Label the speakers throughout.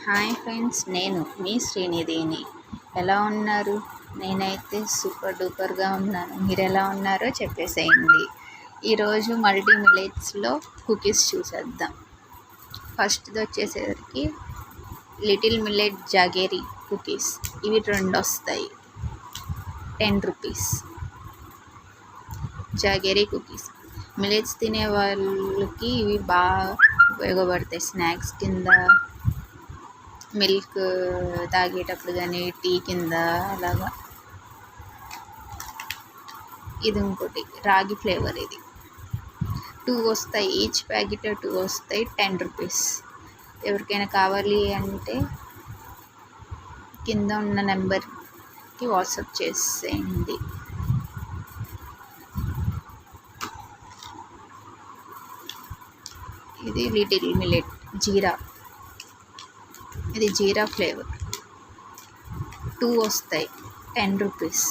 Speaker 1: Hi friends, నేను మీ శ్రీనిధిని. ఎలా ఉన్నారు? నేనైతే సూపర్ డూపర్గా ఉన్నాను. మీరు ఎలా ఉన్నారో చెప్పేసేయండి. ఈరోజు మల్టీ మిల్లెట్స్లో కుకీస్ చూసేద్దాం. ఫస్ట్ది వచ్చేసరికి లిటిల్ మిల్లెట్ జాగేరీ కుకీస్. ఇవి 2 వస్తాయి, 10 రూపీస్. జాగేరీ కుకీస్ మిల్లెట్స్ తినే వాళ్ళకి ఇవి బాగా ఉపయోగపడతాయి. స్నాక్స్ కింద, మిల్క్ తాగేటప్పుడు కానీ, టీ కింద అలాగా. ఇది ఇంకోటి రాగి ఫ్లేవర్. ఇది 2 వస్తాయి, ఈచ్ ప్యాకెట్ 2 వస్తాయి, 10 రూపీస్. ఎవరికైనా కావాలి అంటే కింద ఉన్న నెంబర్కి వాట్సాప్ చేసేయండి. ఇది లిటిల్ మిల్లెట్ జీరా. ఇది జీరా ఫ్లేవర్. 2 వస్తాయి, 10 రూపీస్.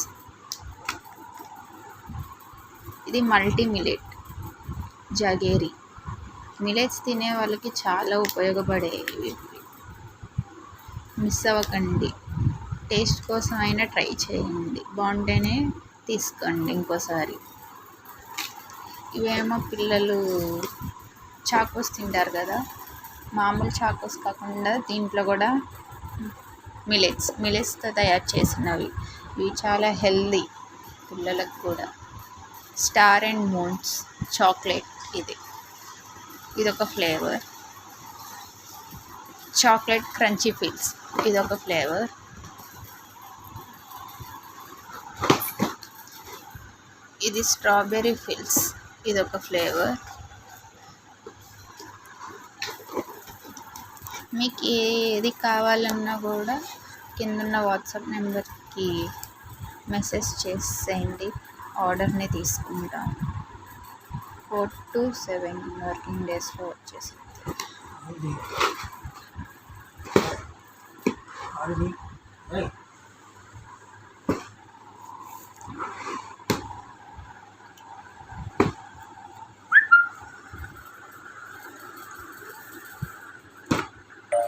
Speaker 1: ఇది మల్టీ మిల్లెట్ జాగేరీ. మిల్లెట్స్ తినే వాళ్ళకి చాలా ఉపయోగపడేవి. మిస్ అవ్వకండి. టేస్ట్ కోసం అయినా ట్రై చేయండి, బాగుంటేనే తీసుకోండి ఇంకోసారి. ఇవేమో పిల్లలు చాకోస్ తింటారు కదా, మామూలు చాకోస్ కాకుండా దీంట్లో కూడా మిల్లెట్స్తో తయారు చేసినవి. ఇవి చాలా హెల్దీ పిల్లలకు కూడా. Star and moons chocolate. ఇదొక ఫ్లేవర్. చాక్లెట్ క్రంచీ ఫీల్స్ ఇదొక ఫ్లేవర్. ఇది స్ట్రాబెర్రీ ఫీల్స్ ఇదొక ఫ్లేవర్. మీకు ఏది కావాలన్నా కూడా కిందన్న వాట్సాప్ నెంబర్కి మెసేజ్ చేసేయండి, ఆర్డర్ని తీసుకుంటాం. 4 to 7 వర్కింగ్ డేస్లో వచ్చేసింది.